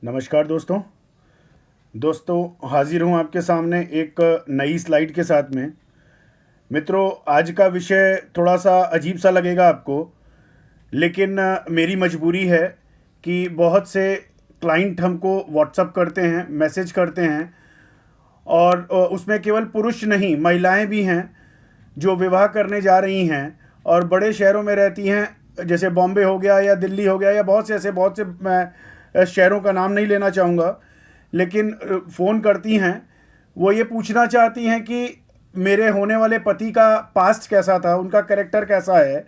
नमस्कार दोस्तों हाजिर हूँ आपके सामने एक नई स्लाइड के साथ में। मित्रों, आज का विषय थोड़ा सा अजीब सा लगेगा आपको, लेकिन मेरी मजबूरी है कि बहुत से क्लाइंट हमको व्हाट्सअप करते हैं, मैसेज करते हैं, और उसमें केवल पुरुष नहीं, महिलाएं भी हैं जो विवाह करने जा रही हैं और बड़े शहरों में रहती हैं, जैसे बॉम्बे हो गया या दिल्ली हो गया या बहुत से मैं शहरों का नाम नहीं लेना चाहूँगा, लेकिन फ़ोन करती हैं। वो ये पूछना चाहती हैं कि मेरे होने वाले पति का पास्ट कैसा था, उनका कैरेक्टर कैसा है।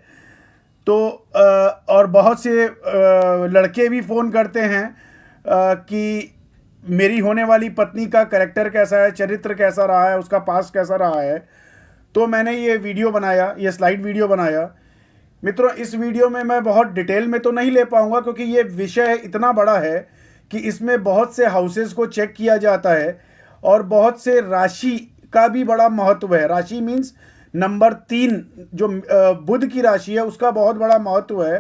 तो और बहुत से लड़के भी फ़ोन करते हैं कि मेरी होने वाली पत्नी का कैरेक्टर कैसा है, चरित्र कैसा रहा है, उसका पास्ट कैसा रहा है। तो मैंने ये वीडियो बनाया, ये स्लाइड वीडियो बनाया। मित्रों, इस वीडियो में मैं बहुत डिटेल में तो नहीं ले पाऊँगा, क्योंकि ये विषय इतना बड़ा है कि इसमें बहुत से हाउसेस को चेक किया जाता है और बहुत से राशि का भी बड़ा महत्व है। राशि मीन्स नंबर 3 जो बुध की राशि है, उसका बहुत बड़ा महत्व है।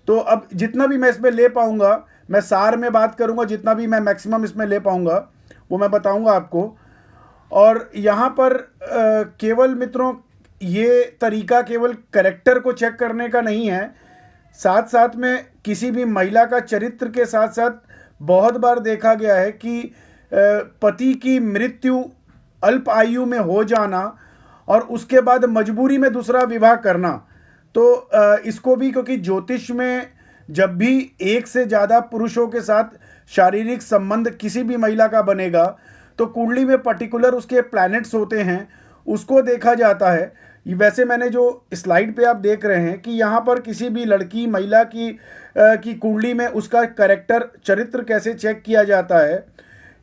तो अब जितना भी मैं इसमें ले पाऊँगा, मैं सार में बात करूँगा, जितना भी मैं मैक्सिमम इसमें ले पाऊँगा वो मैं बताऊँगा आपको। और यहाँ पर केवल मित्रों, ये तरीका केवल कैरेक्टर को चेक करने का नहीं है, साथ साथ में किसी भी महिला का चरित्र के साथ साथ बहुत बार देखा गया है कि पति की मृत्यु अल्प आयु में हो जाना और उसके बाद मजबूरी में दूसरा विवाह करना। तो इसको भी, क्योंकि ज्योतिष में जब भी एक से ज़्यादा पुरुषों के साथ शारीरिक संबंध किसी भी महिला का बनेगा, तो कुंडली में पर्टिकुलर उसके प्लैनेट्स होते हैं, उसको देखा जाता है। वैसे मैंने जो स्लाइड पे आप देख रहे हैं कि यहाँ पर किसी भी लड़की महिला की कुंडली में उसका कैरेक्टर चरित्र कैसे चेक किया जाता है,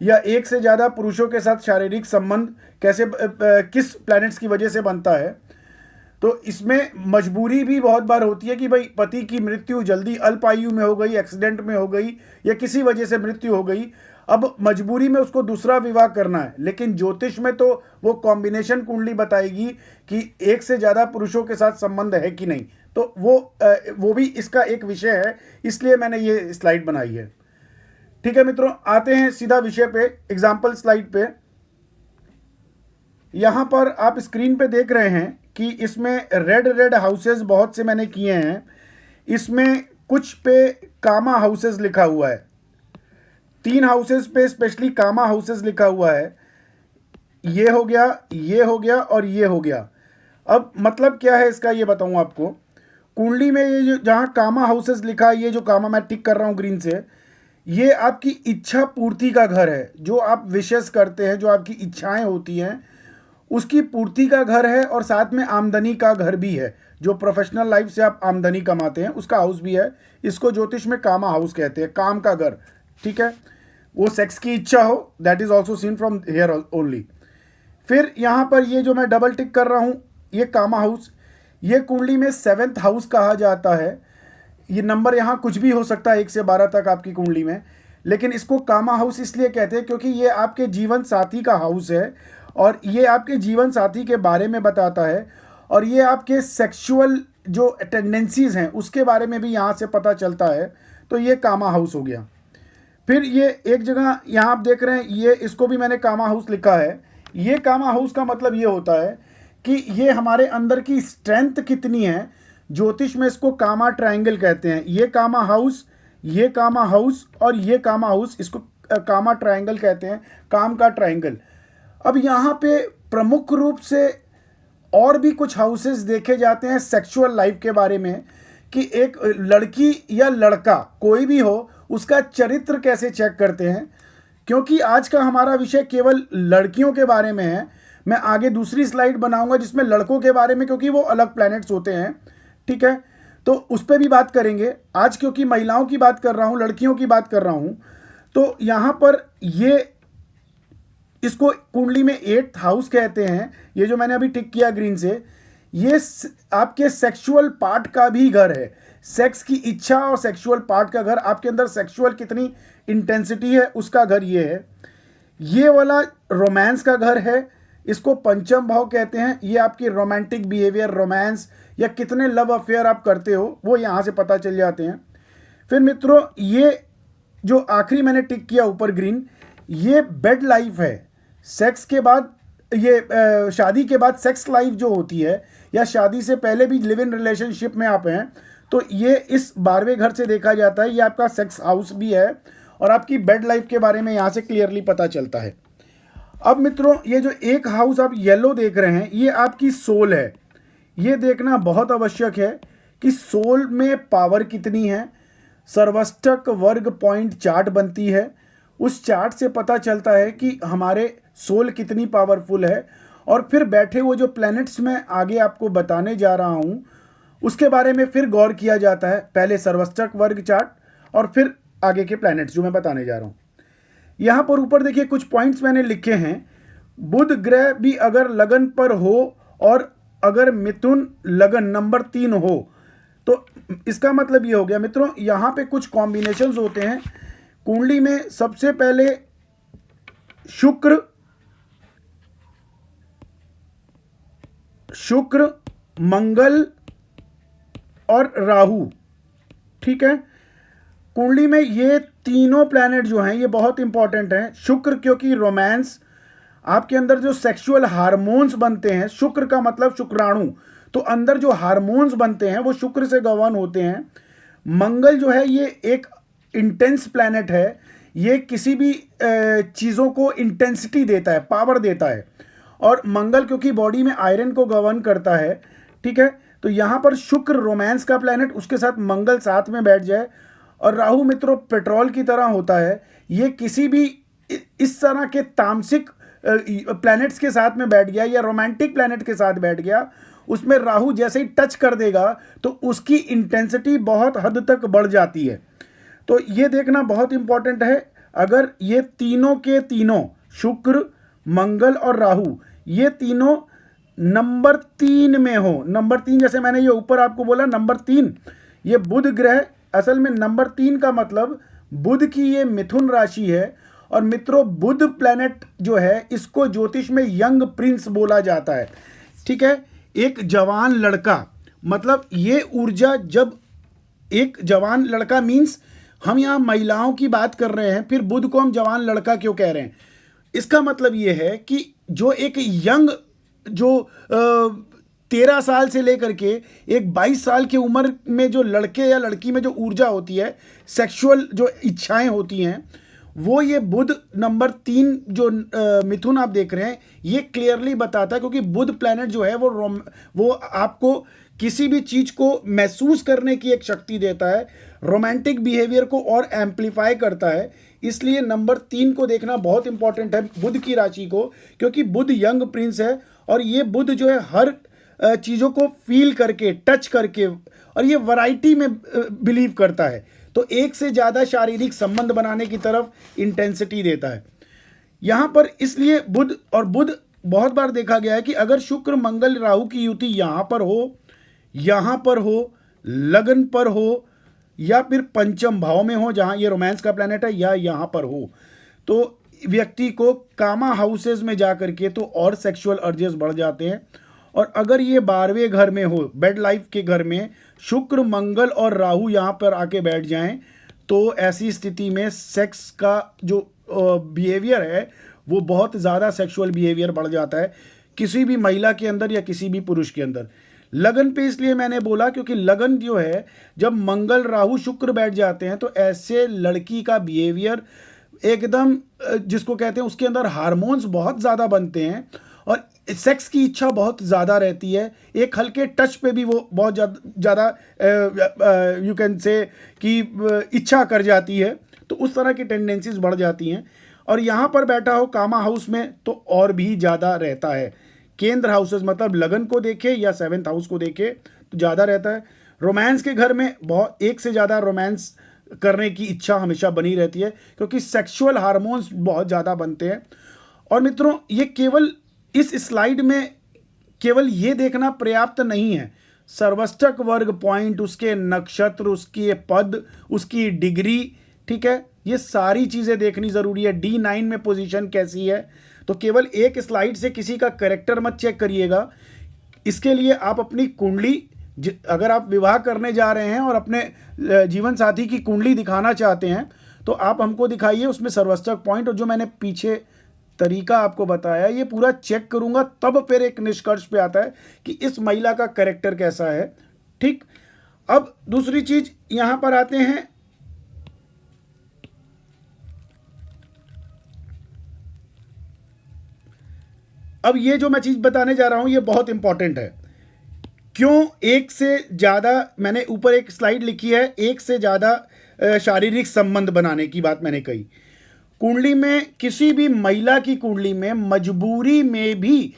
या एक से ज़्यादा पुरुषों के साथ शारीरिक संबंध कैसे किस प्लैनेट्स की वजह से बनता है। तो इसमें मजबूरी भी बहुत बार होती है कि भाई पति की मृत्यु जल्दी अल्प आयु में हो गई, एक्सीडेंट में हो गई, या किसी वजह से मृत्यु हो गई, अब मजबूरी में उसको दूसरा विवाह करना है। लेकिन ज्योतिष में तो वो कॉम्बिनेशन कुंडली बताएगी कि एक से ज़्यादा पुरुषों के साथ संबंध है कि नहीं। तो वो भी इसका एक विषय है, इसलिए मैंने ये स्लाइड बनाई है। ठीक है मित्रों, आते हैं सीधा विषय पे, एग्जाम्पल स्लाइड पे। यहाँ पर आप स्क्रीन पे देख रहे हैं कि इसमें रेड रेड हाउसेस बहुत से मैंने किए हैं। इसमें कुछ पे कामा हाउसेस लिखा हुआ है, 3 हाउसेस पे स्पेशली कामा हाउसेस लिखा हुआ है। ये हो गया, ये हो गया और ये हो गया। अब मतलब क्या है इसका, ये बताऊं आपको। कुंडली में ये जो जहाँ कामा हाउसेस लिखा है, ये जो कामा मैं टिक कर रहा हूँ ग्रीन से, ये आपकी इच्छा पूर्ति का घर है। जो आप विशेष करते हैं, जो आपकी इच्छाएं होती हैं, उसकी पूर्ति का घर है, और साथ में आमदनी का घर भी है। जो प्रोफेशनल लाइफ से आप आमदनी कमाते हैं उसका हाउस भी है। इसको ज्योतिष में कामा हाउस कहते हैं, काम का घर। ठीक है, वो सेक्स की इच्छा हो, that is also seen from here only. फिर यहाँ पर ये जो मैं डबल टिक कर रहा हूँ, ये कामा हाउस, ये कुंडली में 7th हाउस कहा जाता है। ये नंबर यहाँ कुछ भी हो सकता है, 1 से 12 तक आपकी कुंडली में, लेकिन इसको कामा हाउस इसलिए कहते हैं क्योंकि ये आपके जीवन साथी का हाउस है, और ये आपके जीवन साथी के बारे में बताता है, और ये आपके सेक्सुअल जो टेंडेंसीज हैं उसके बारे में भी यहाँ से पता चलता है। तो ये कामा हाउस हो गया। फिर ये एक जगह यहाँ आप देख रहे हैं, ये इसको भी मैंने कामा हाउस लिखा है। ये कामा हाउस का मतलब ये होता है कि ये हमारे अंदर की स्ट्रेंथ कितनी है। ज्योतिष में इसको कामा ट्रायंगल कहते हैं। ये कामा हाउस, ये कामा हाउस और ये कामा हाउस, इसको कामा ट्रायंगल कहते हैं, काम का ट्रायंगल। अब यहाँ पे प्रमुख रूप से और भी कुछ हाउसेस देखे जाते हैं सेक्सुअल लाइफ के बारे में, कि एक लड़की या लड़का कोई भी हो, उसका चरित्र कैसे चेक करते हैं। क्योंकि आज का हमारा विषय केवल लड़कियों के बारे में है, मैं आगे दूसरी स्लाइड बनाऊंगा जिसमें लड़कों के बारे में, क्योंकि वो अलग प्लैनेट्स होते हैं। ठीक है, तो उस पर भी बात करेंगे आज, क्योंकि महिलाओं की बात कर रहा हूँ, लड़कियों की बात कर रहा हूँ। तो यहाँ पर ये, इसको कुंडली में 8th हाउस कहते हैं। ये जो मैंने अभी टिक किया ग्रीन से, ये आपके सेक्सुअल पार्ट का भी घर है। सेक्स की इच्छा और सेक्सुअल पार्ट का घर, आपके अंदर सेक्सुअल कितनी इंटेंसिटी है उसका घर ये है। ये वाला रोमांस का घर है, इसको पंचम भाव कहते हैं। ये आपकी रोमांटिक बिहेवियर, रोमांस या कितने लव अफेयर आप करते हो, वो यहाँ से पता चल जाते हैं। फिर मित्रों, ये जो आखिरी मैंने टिक किया ऊपर ग्रीन, ये बेड लाइफ है। सेक्स के बाद, ये शादी के बाद सेक्स लाइफ जो होती है, या शादी से पहले भी लिव इन रिलेशनशिप में आप हैं, तो ये इस 12वें घर से देखा जाता है। ये आपका सेक्स हाउस भी है और आपकी बेड लाइफ के बारे में यहाँ से क्लियरली पता चलता है। अब मित्रों, ये जो एक हाउस आप येलो देख रहे हैं, ये आपकी सोल है। ये देखना बहुत आवश्यक है कि सोल में पावर कितनी है। सर्वष्टक वर्ग पॉइंट चार्ट बनती है, उस चार्ट से पता चलता है कि हमारे सोल कितनी पावरफुल है। और फिर बैठे वो जो प्लैनेट्स मैं आगे आपको बताने जा रहा हूँ, उसके बारे में फिर गौर किया जाता है। पहले सर्वष्टक वर्ग चार्ट और फिर आगे के प्लैनेट्स जो मैं बताने जा रहा हूँ। यहाँ पर ऊपर देखिए कुछ पॉइंट्स मैंने लिखे हैं। बुध ग्रह भी अगर लगन पर हो और अगर मिथुन लगन नंबर 3 हो, तो इसका मतलब ये हो गया मित्रों, यहाँ पे कुछ कॉम्बिनेशंस होते हैं कुंडली में। सबसे पहले शुक्र, मंगल और राहु, ठीक है। कुंडली में ये तीनों प्लैनेट जो हैं ये बहुत इंपॉर्टेंट हैं। शुक्र क्योंकि रोमांस, आपके अंदर जो सेक्सुअल हार्मोन्स बनते हैं, शुक्र का मतलब शुक्राणु, तो अंदर जो हार्मोन्स बनते हैं वो शुक्र से गवर्न होते हैं। मंगल जो है ये एक इंटेंस प्लैनेट है, ये किसी भी चीज़ों को इंटेंसिटी देता है, पावर देता है। और मंगल क्योंकि बॉडी में आयरन को गवर्न करता है, ठीक है। तो यहाँ पर शुक्र रोमांस का प्लैनेट, उसके साथ मंगल साथ में बैठ जाए। और राहु मित्रों पेट्रोल की तरह होता है, ये किसी भी इस तरह के तामसिक प्लैनेट्स के साथ में बैठ गया या रोमांटिक प्लैनेट के साथ बैठ गया, उसमें राहु जैसे ही टच कर देगा तो उसकी इंटेंसिटी बहुत हद तक बढ़ जाती है। तो ये देखना बहुत इंपॉर्टेंट है। अगर ये तीनों के तीनों, शुक्र, मंगल और राहु, ये तीनों नंबर 3 में हो, नंबर 3 जैसे मैंने ये ऊपर आपको बोला नंबर 3, ये बुध ग्रह, असल में नंबर 3 का मतलब बुध की ये मिथुन राशि है। और मित्रों बुध प्लैनेट जो है इसको ज्योतिष में यंग प्रिंस बोला जाता है, ठीक है। एक जवान लड़का, मतलब ये ऊर्जा, जब एक जवान लड़का मीन्स हम यहाँ महिलाओं की बात कर रहे हैं, फिर बुध को हम जवान लड़का क्यों कह रहे हैं, इसका मतलब ये है कि जो एक यंग, जो 13 साल से लेकर के एक 22 साल की उम्र में जो लड़के या लड़की में जो ऊर्जा होती है, सेक्सुअल जो इच्छाएं होती हैं, वो ये बुध नंबर 3 जो मिथुन आप देख रहे हैं ये क्लियरली बताता है। क्योंकि बुध प्लैनेट जो है वो आपको किसी भी चीज़ को महसूस करने की एक शक्ति देता है, रोमांटिक बिहेवियर को और एम्पलीफाई करता है। इसलिए नंबर 3 को देखना बहुत इंपॉर्टेंट है बुध की राशि को, क्योंकि बुध यंग प्रिंस है और ये बुध जो है हर चीज़ों को फील करके, टच करके, और ये वैरायटी में बिलीव करता है, तो एक से ज़्यादा शारीरिक संबंध बनाने की तरफ इंटेंसिटी देता है यहाँ पर। इसलिए बुध बहुत बार देखा गया है कि अगर शुक्र मंगल राहु की युति यहाँ पर हो, लगन पर हो, या फिर पंचम भाव में हो जहाँ ये रोमांस का प्लैनेट है, या यहाँ पर हो, तो व्यक्ति को कामा हाउसेज में जा करके तो और सेक्सुअल अर्जेस बढ़ जाते हैं। और अगर ये 12वें घर में हो, बेड लाइफ के घर में शुक्र मंगल और राहु यहाँ पर आके बैठ जाएं, तो ऐसी स्थिति में सेक्स का जो बिहेवियर है वो बहुत ज़्यादा सेक्सुअल बिहेवियर बढ़ जाता है किसी भी महिला के अंदर या किसी भी पुरुष के अंदर। लगन पे इसलिए मैंने बोला क्योंकि लगन जो है, जब मंगल राहु शुक्र बैठ जाते हैं तो ऐसे लड़की का बिहेवियर एकदम, जिसको कहते हैं उसके अंदर हार्मोन्स बहुत ज़्यादा बनते हैं और सेक्स की इच्छा बहुत ज़्यादा रहती है। एक हल्के टच पे भी वो बहुत ज़्यादा यू कैन से कि इच्छा कर जाती है, तो उस तरह की टेंडेंसीज बढ़ जाती हैं। और यहाँ पर बैठा हो कामा हाउस में तो और भी ज़्यादा रहता है। केंद्र हाउसेस मतलब लगन को देखे या 7th हाउस को देखे तो ज़्यादा रहता है। रोमांस के घर में बहुत एक से ज़्यादा रोमांस करने की इच्छा हमेशा बनी रहती है क्योंकि सेक्सुअल हार्मोन्स बहुत ज़्यादा बनते हैं। और मित्रों ये केवल इस स्लाइड में केवल ये देखना पर्याप्त नहीं है, सर्वष्टक वर्ग पॉइंट, उसके नक्षत्र, उसके पद, उसकी डिग्री, ठीक है, ये सारी चीज़ें देखनी ज़रूरी है। D9 में पोजीशन कैसी है, तो केवल एक स्लाइड से किसी का कैरेक्टर मत चेक करिएगा। इसके लिए आप अपनी कुंडली, अगर आप विवाह करने जा रहे हैं और अपने जीवन साथी की कुंडली दिखाना चाहते हैं तो आप हमको दिखाइए उसमें सर्वस्टक पॉइंट, और जो मैंने पीछे तरीका आपको बताया ये पूरा चेक करूंगा, तब फिर एक निष्कर्ष पे आता है कि इस महिला का कैरेक्टर कैसा है। ठीक, अब दूसरी चीज यहां पर आते हैं, अब ये जो मैं चीज बताने जा रहा हूं ये बहुत इंपॉर्टेंट है। क्यों एक से ज्यादा, मैंने ऊपर एक स्लाइड लिखी है, एक से ज्यादा शारीरिक संबंध बनाने की बात मैंने कही। कुंडली में, किसी भी महिला की कुंडली में मजबूरी में भी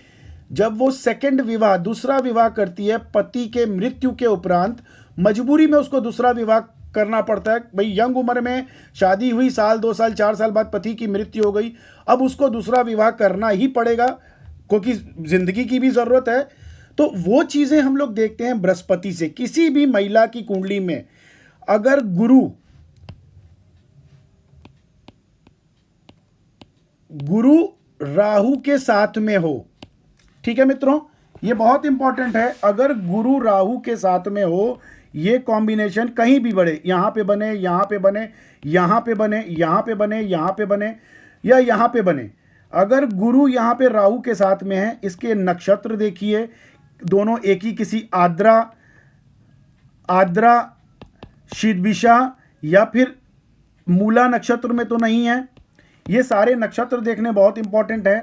जब वो सेकंड विवाह, दूसरा विवाह करती है पति के मृत्यु के उपरांत, मजबूरी में उसको दूसरा विवाह करना पड़ता है। भाई यंग उम्र में शादी हुई, साल 2 साल 4 साल बाद पति की मृत्यु हो गई, अब उसको दूसरा विवाह करना ही पड़ेगा क्योंकि जिंदगी की भी जरूरत है। तो वो चीजें हम लोग देखते हैं बृहस्पति से। किसी भी महिला की कुंडली में अगर गुरु राहु के साथ में हो, ठीक है मित्रों, ये बहुत इंपॉर्टेंट है। अगर गुरु राहु के साथ में हो, ये कॉम्बिनेशन कहीं भी बने, यहां पे बने, यहां पे बने, यहां पे बने, यहां पे बने, यहां पे बने, या यहां पे बने, अगर गुरु यहां पे राहु के साथ में है, इसके नक्षत्र देखिए, दोनों एक ही, किसी आद्रा शीतविषा या फिर मूला नक्षत्र में तो नहीं है। ये सारे नक्षत्र देखने बहुत इंपॉर्टेंट है।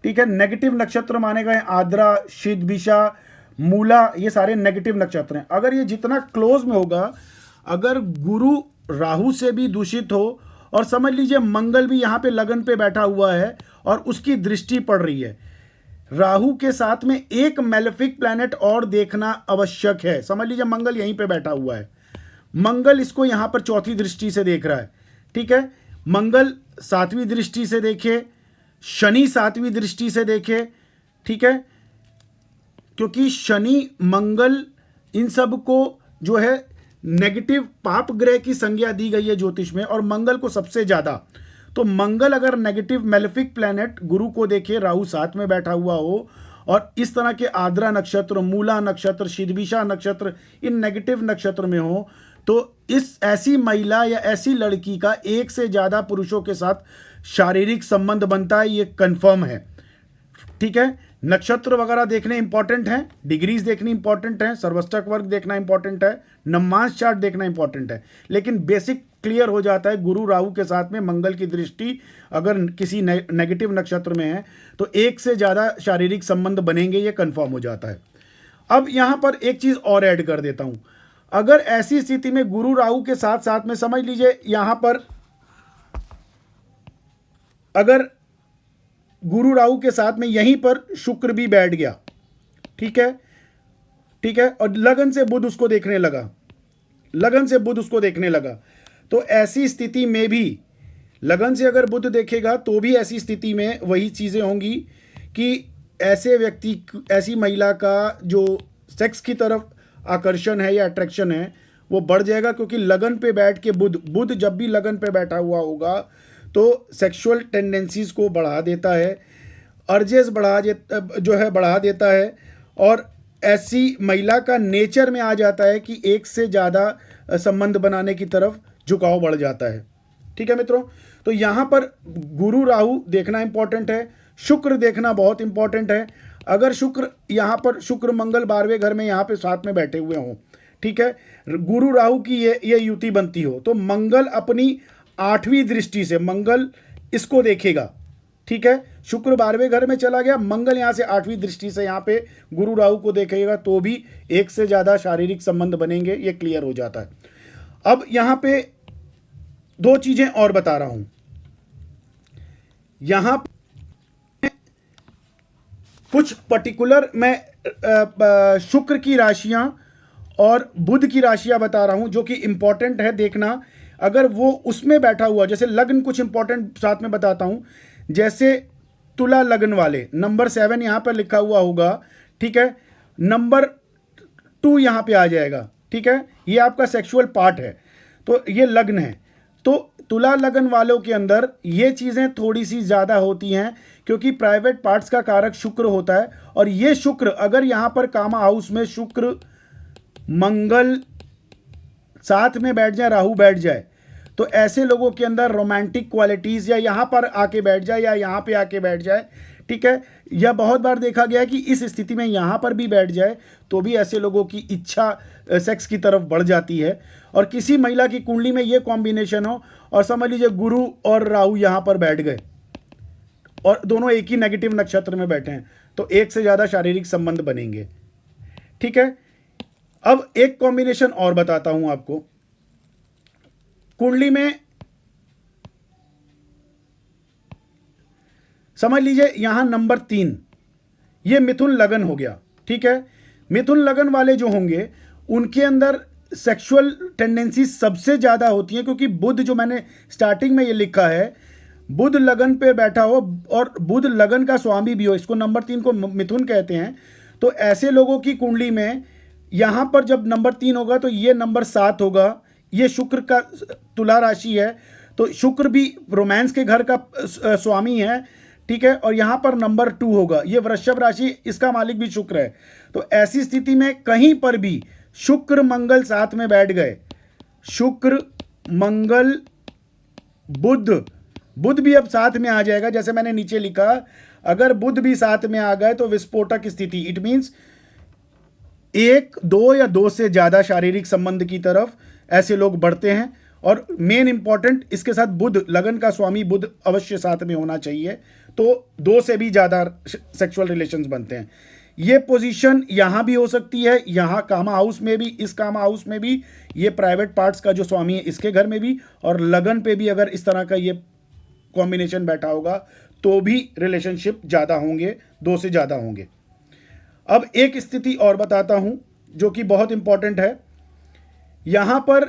ठीक है, नेगेटिव नक्षत्र माने गए आद्रा, शीतविषा, मूला, ये सारे नेगेटिव नक्षत्र हैं। अगर ये जितना क्लोज में होगा, अगर गुरु राहु से भी दूषित हो, और समझ लीजिए मंगल भी यहाँ पे लगन पे बैठा हुआ है और उसकी दृष्टि पड़ रही है, राहु के साथ में एक मेलेफिक प्लैनेट और देखना आवश्यक है। समझ लीजिए मंगल यहीं पे बैठा हुआ है, मंगल इसको यहां पर चौथी दृष्टि से देख रहा है। ठीक है, मंगल 7वीं दृष्टि से देखे, शनि 7वीं दृष्टि से देखे। ठीक है, क्योंकि शनि मंगल इन सब को जो है नेगेटिव पाप ग्रह की संज्ञा दी गई है ज्योतिष में, और मंगल को सबसे ज्यादा। तो मंगल अगर नेगेटिव मेलेफिक प्लैनेट गुरु को देखे, राहु साथ में बैठा हुआ हो, और इस तरह के आद्रा नक्षत्र, मूला नक्षत्र, शीतविषा नक्षत्र इन नेगेटिव नक्षत्र में हो, तो इस ऐसी महिला या ऐसी लड़की का एक से ज्यादा पुरुषों के साथ शारीरिक संबंध बनता है, ये कंफर्म है। ठीक है, नक्षत्र वगैरह देखने इंपॉर्टेंट हैं, डिग्रीज देखनी इंपॉर्टेंट है, सर्वष्टक वर्ग देखना इंपॉर्टेंट है, नवमांश चार्ट देखना इंपॉर्टेंट है, लेकिन बेसिक क्लियर हो जाता है। गुरु राहु के साथ में मंगल की दृष्टि अगर किसी नेगेटिव नक्षत्र में है तो एक से ज्यादा शारीरिक संबंध बनेंगे, ये कंफर्म हो जाता है। अब यहां पर एक चीज और ऐड कर देता हूं, अगर ऐसी स्थिति में गुरु राहु के साथ साथ में, समझ लीजिए यहां पर अगर गुरु राहु के साथ में यहीं पर शुक्र भी बैठ गया, ठीक है, ठीक है, और लगन से बुध उसको देखने लगा, लगन से बुध उसको देखने लगा, तो ऐसी स्थिति में भी लगन से अगर बुध देखेगा तो भी ऐसी स्थिति में वही चीजें होंगी कि ऐसे व्यक्ति, ऐसी महिला का जो सेक्स की तरफ आकर्षण है या अट्रैक्शन है वो बढ़ जाएगा, क्योंकि लगन पे बैठ के बुध जब भी लगन पे बैठा हुआ होगा तो सेक्सुअल टेंडेंसीज को बढ़ा देता है, अर्जेस बढ़ा देता है, और ऐसी महिला का नेचर में आ जाता है कि एक से ज़्यादा संबंध बनाने की तरफ झुकाव बढ़ जाता है। ठीक है मित्रों, तो यहाँ पर गुरु राहु देखना इंपॉर्टेंट है, शुक्र देखना बहुत इंपॉर्टेंट है। अगर शुक्र यहाँ पर, शुक्र मंगल 12वें घर में यहाँ पे साथ में बैठे हुए हों, ठीक है, गुरु राहु की ये युति बनती हो, तो मंगल अपनी 8वीं दृष्टि से मंगल इसको देखेगा। ठीक है, शुक्र 12वें घर में चला गया, मंगल यहाँ से 8वीं दृष्टि से यहाँ पे गुरु राहु को देखेगा, तो भी एक से ज़्यादा शारीरिक संबंध बनेंगे, ये क्लियर हो जाता है। अब यहाँ पे 2 चीज़ें और बता रहा हूँ। यहाँ कुछ पर्टिकुलर मैं शुक्र की राशियां और बुध की राशियां बता रहा हूं जो कि इंपॉर्टेंट है देखना। अगर वो उसमें बैठा हुआ, जैसे लग्न कुछ इंपॉर्टेंट साथ में बताता हूं, जैसे तुला लग्न वाले नंबर 7 यहां पर लिखा हुआ होगा, ठीक है, नंबर 2 यहां पे आ जाएगा। ठीक है, ये आपका सेक्सुअल पार्ट है, तो ये लग्न है। तो तुला लगन वालों के अंदर ये चीज़ें थोड़ी सी ज़्यादा होती हैं, क्योंकि प्राइवेट पार्ट्स का कारक शुक्र होता है, और ये शुक्र अगर यहाँ पर कामा हाउस में शुक्र मंगल साथ में बैठ जाए, राहु बैठ जाए, तो ऐसे लोगों के अंदर रोमांटिक क्वालिटीज़ या यहाँ पर आके बैठ जाए या यहाँ पे आके बैठ जाए, ठीक है, या बहुत बार देखा गया है कि इस स्थिति में यहाँ पर भी बैठ जाए तो भी ऐसे लोगों की इच्छा सेक्स की तरफ बढ़ जाती है। और किसी महिला की कुंडली में ये कॉम्बिनेशन हो और समझ लीजिए गुरु और राहु यहाँ पर बैठ गए और दोनों एक ही नेगेटिव नक्षत्र में बैठे हैं, तो एक से ज़्यादा शारीरिक संबंध बनेंगे, ठीक है। अब एक कॉम्बिनेशन और बताता हूं आपको। कुंडली में समझ लीजिए यहां नंबर 3 ये मिथुन लगन हो गया, ठीक है। मिथुन लगन वाले जो होंगे उनके अंदर सेक्सुअल टेंडेंसी सबसे ज़्यादा होती है, क्योंकि बुध जो मैंने स्टार्टिंग में ये लिखा है, बुध लगन पे बैठा हो और बुध लगन का स्वामी भी हो, इसको नंबर 3 को मिथुन कहते हैं। तो ऐसे लोगों की कुंडली में यहाँ पर जब नंबर 3 होगा तो ये नंबर 7 होगा, ये शुक्र का तुला राशि है, तो शुक्र भी रोमांस के घर का स्वामी है, ठीक है। और यहाँ पर नंबर 2 होगा, ये वृषभ राशि, इसका मालिक भी शुक्र है। तो ऐसी स्थिति में कहीं पर भी शुक्र मंगल साथ में बैठ गए, शुक्र मंगल बुध भी अब साथ में आ जाएगा, जैसे मैंने नीचे लिखा, अगर बुध भी साथ में आ गए तो विस्फोटक स्थिति, इट मीन्स 1, 2 या 2 से ज़्यादा शारीरिक संबंध की तरफ ऐसे लोग बढ़ते हैं। और मेन इंपॉर्टेंट, इसके साथ बुध लगन का स्वामी बुध अवश्य साथ में होना चाहिए, तो 2 से भी ज़्यादा सेक्सुअल रिलेशंस बनते हैं। ये पोजीशन यहाँ भी हो सकती है, यहाँ कामा हाउस में भी, इस कामा हाउस में भी, ये प्राइवेट पार्ट्स का जो स्वामी है इसके घर में भी, और लगन पे भी अगर इस तरह का ये कॉम्बिनेशन बैठा होगा तो भी रिलेशनशिप ज़्यादा होंगे, 2 से ज़्यादा होंगे। अब एक स्थिति और बताता हूं जो कि बहुत इंपॉर्टेंट है, यहां पर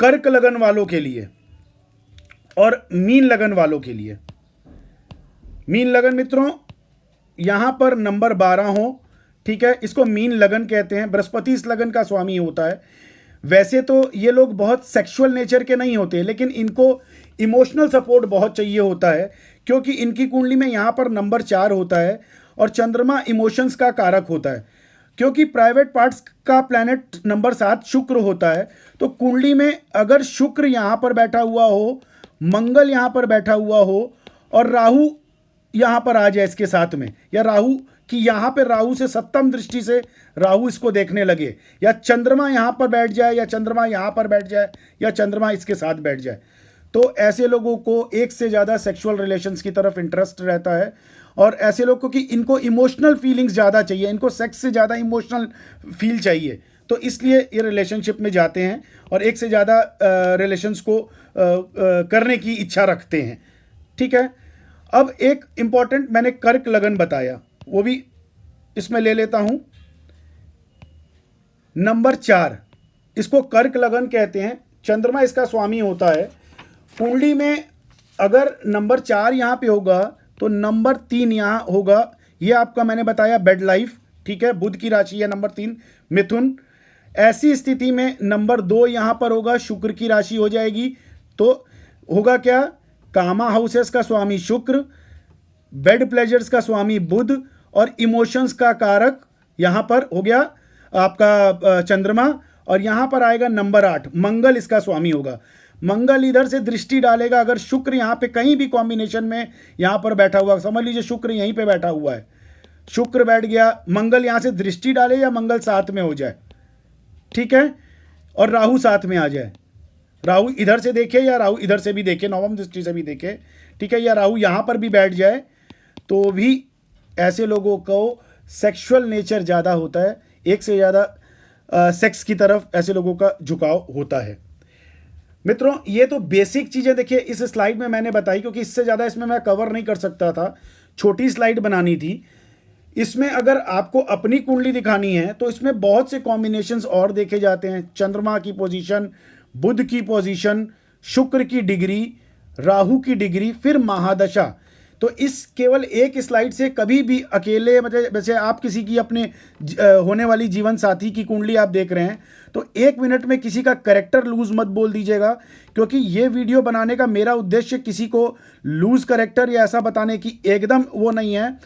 कर्क लगन वालों के लिए और मीन लगन वालों के लिए। मीन लगन मित्रों यहां पर नंबर 12 हो, ठीक है, इसको मीन लगन कहते हैं, बृहस्पति इस लगन का स्वामी होता है। वैसे तो ये लोग बहुत सेक्सुअल नेचर के नहीं होते, लेकिन इनको इमोशनल सपोर्ट बहुत चाहिए होता है, क्योंकि इनकी कुंडली में यहाँ पर नंबर 4 होता है और चंद्रमा इमोशंस का कारक होता है। क्योंकि प्राइवेट पार्ट्स का प्लैनेट नंबर 7 शुक्र होता है, तो कुंडली में अगर शुक्र यहाँ पर बैठा हुआ हो, मंगल यहाँ पर बैठा हुआ हो और राहु यहाँ पर आ जाए इसके साथ में, या राहु कि यहाँ पे राहु से सप्तम दृष्टि से राहु इसको देखने लगे, या चंद्रमा यहाँ पर बैठ जाए, या चंद्रमा यहाँ पर बैठ जाए, या चंद्रमा इसके साथ बैठ जाए, तो ऐसे लोगों को एक से ज़्यादा सेक्सुअल रिलेशंस की तरफ इंटरेस्ट रहता है। और ऐसे लोगों की इनको इमोशनल फीलिंग्स ज़्यादा चाहिए, इनको सेक्स से ज़्यादा इमोशनल फील चाहिए, तो इसलिए ये रिलेशनशिप में जाते हैं और एक से ज़्यादा रिलेशंस को करने की इच्छा रखते हैं, ठीक है। अब एक इम्पॉर्टेंट मैंने कर्क लगन बताया, वो भी इसमें ले लेता हूँ। नंबर 4 इसको कर्क लगन कहते हैं, चंद्रमा इसका स्वामी होता है। कुंडली में अगर नंबर 4 यहाँ पे होगा तो नंबर 3 यहाँ होगा, ये आपका मैंने बताया बेड लाइफ, ठीक है, बुध की राशि है नंबर 3 मिथुन। ऐसी स्थिति में नंबर 2 यहाँ पर होगा, शुक्र की राशि हो जाएगी, तो होगा क्या, कामा हाउसेस का स्वामी शुक्र, बेड प्लेजर्स का स्वामी बुध और इमोशंस का कारक यहाँ पर हो गया आपका चंद्रमा, और यहाँ पर आएगा नंबर 8 मंगल इसका स्वामी होगा। मंगल इधर से दृष्टि डालेगा, अगर शुक्र यहाँ पे कहीं भी कॉम्बिनेशन में यहाँ पर बैठा हुआ, समझ लीजिए शुक्र यहीं पे बैठा हुआ है, शुक्र बैठ गया, मंगल यहाँ से दृष्टि डाले या मंगल साथ में हो जाए, ठीक है, और राहु साथ में आ जाए, राहु इधर से देखे या राहु इधर से भी देखे, नवम दृष्टि से भी देखे, ठीक है, या राहु यहाँ पर भी बैठ जाए, तो भी ऐसे लोगों को सेक्सुअल नेचर ज़्यादा होता है, एक से ज़्यादा सेक्स की तरफ ऐसे लोगों का झुकाव होता है। मित्रों ये तो बेसिक चीज़ें देखिए इस स्लाइड में मैंने बताई, क्योंकि इससे ज़्यादा इसमें मैं कवर नहीं कर सकता था, छोटी स्लाइड बनानी थी। इसमें अगर आपको अपनी कुंडली दिखानी है तो इसमें बहुत से कॉम्बिनेशंस और देखे जाते हैं, चंद्रमा की पोजीशन, बुध की पोजीशन, शुक्र की डिग्री, राहु की डिग्री, फिर महादशा। तो इस केवल एक स्लाइड से कभी भी अकेले, मतलब वैसे आप किसी की अपने होने वाली जीवन साथी की कुंडली आप देख रहे हैं तो 1 मिनट में किसी का कैरेक्टर लूज मत बोल दीजिएगा, क्योंकि ये वीडियो बनाने का मेरा उद्देश्य किसी को लूज कैरेक्टर या ऐसा बताने की एकदम वो नहीं है।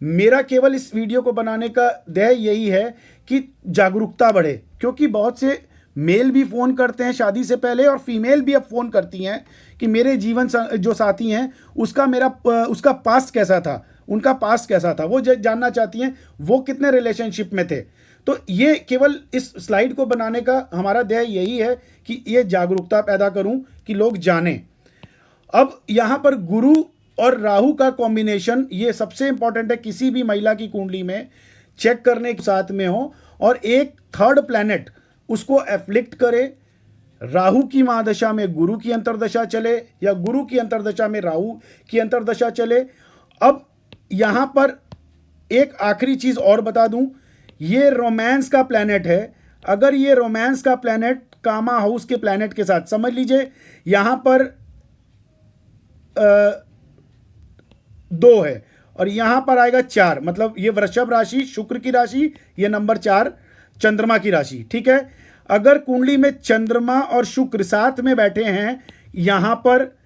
मेरा केवल इस वीडियो को बनाने का ध्येय यही है कि जागरूकता बढ़े, क्योंकि बहुत से मेल भी फ़ोन करते हैं शादी से पहले और फीमेल भी अब फ़ोन करती हैं कि मेरे जीवन जो साथी हैं उसका पास्ट कैसा था, उनका पास्ट कैसा था, वो जानना चाहती हैं वो कितने रिलेशनशिप में थे। तो ये केवल इस स्लाइड को बनाने का हमारा ध्येय यही है कि ये जागरूकता पैदा करूं कि लोग जानें। अब यहाँ पर गुरु और राहु का कॉम्बिनेशन ये सबसे इंपॉर्टेंट है, किसी भी महिला की कुंडली में चेक करने के साथ में हो और एक थर्ड प्लैनेट उसको एफ्लिक्ट करे। राहु की महादशा में गुरु की अंतर्दशा चले या गुरु की अंतर्दशा में राहु की अंतर्दशा चले। अब यहाँ पर एक आखिरी चीज़ और बता दूं, ये रोमांस का प्लैनेट है। अगर ये रोमांस का प्लैनेट कामा हाउस के प्लैनेट के साथ, समझ लीजिए यहाँ पर 2 है और यहाँ पर आएगा 4, मतलब ये वृषभ राशि शुक्र की राशि, ये नंबर 4 चंद्रमा की राशि, ठीक है। अगर कुंडली में चंद्रमा और शुक्र साथ में बैठे हैं यहाँ पर,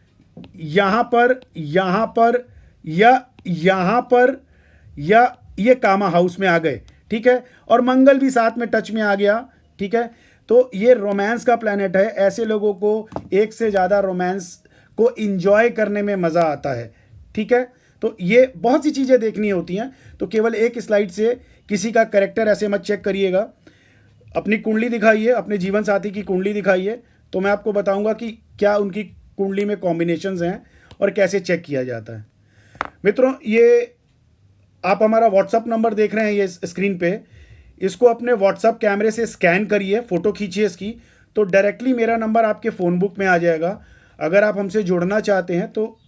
यहाँ पर, यहाँ पर या यहाँ पर, या ये कामा हाउस में आ गए, ठीक है, और मंगल भी साथ में टच में आ गया, ठीक है, तो ये रोमांस का प्लैनेट है। ऐसे लोगों को एक से ज़्यादा रोमांस को इंजॉय करने में मज़ा आता है, ठीक है। तो ये बहुत सी चीज़ें देखनी होती हैं, तो केवल एक स्लाइड से किसी का कैरेक्टर ऐसे मत चेक करिएगा। अपनी कुंडली दिखाइए, अपने जीवन साथी की कुंडली दिखाइए, तो मैं आपको बताऊंगा कि क्या उनकी कुंडली में कॉम्बिनेशंस हैं और कैसे चेक किया जाता है। मित्रों, ये आप हमारा व्हाट्सअप नंबर देख रहे हैं ये स्क्रीन पे, इसको अपने व्हाट्सअप कैमरे से स्कैन करिए, फ़ोटो खींचिए इसकी, तो डायरेक्टली मेरा नंबर आपके फ़ोन बुक में आ जाएगा। अगर आप हमसे जुड़ना चाहते हैं तो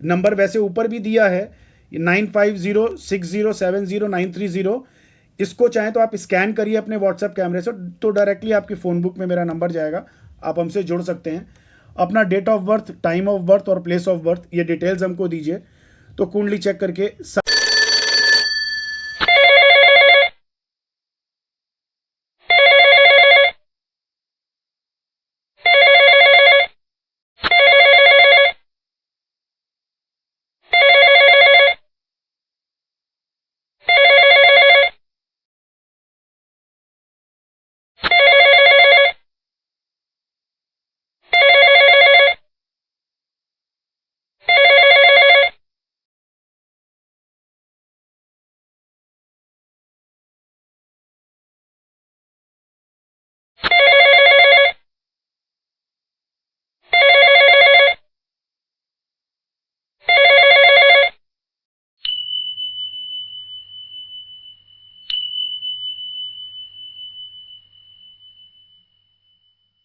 नंबर वैसे ऊपर भी दिया है 9506070930, इसको चाहें तो आप स्कैन करिए अपने व्हाट्सएप कैमरे से, तो डायरेक्टली आपकी फ़ोन बुक में मेरा नंबर जाएगा, आप हमसे जुड़ सकते हैं। अपना date of birth, time of birth और प्लेस ऑफ बर्थ ये डिटेल्स हमको दीजिए, तो कुंडली चेक करके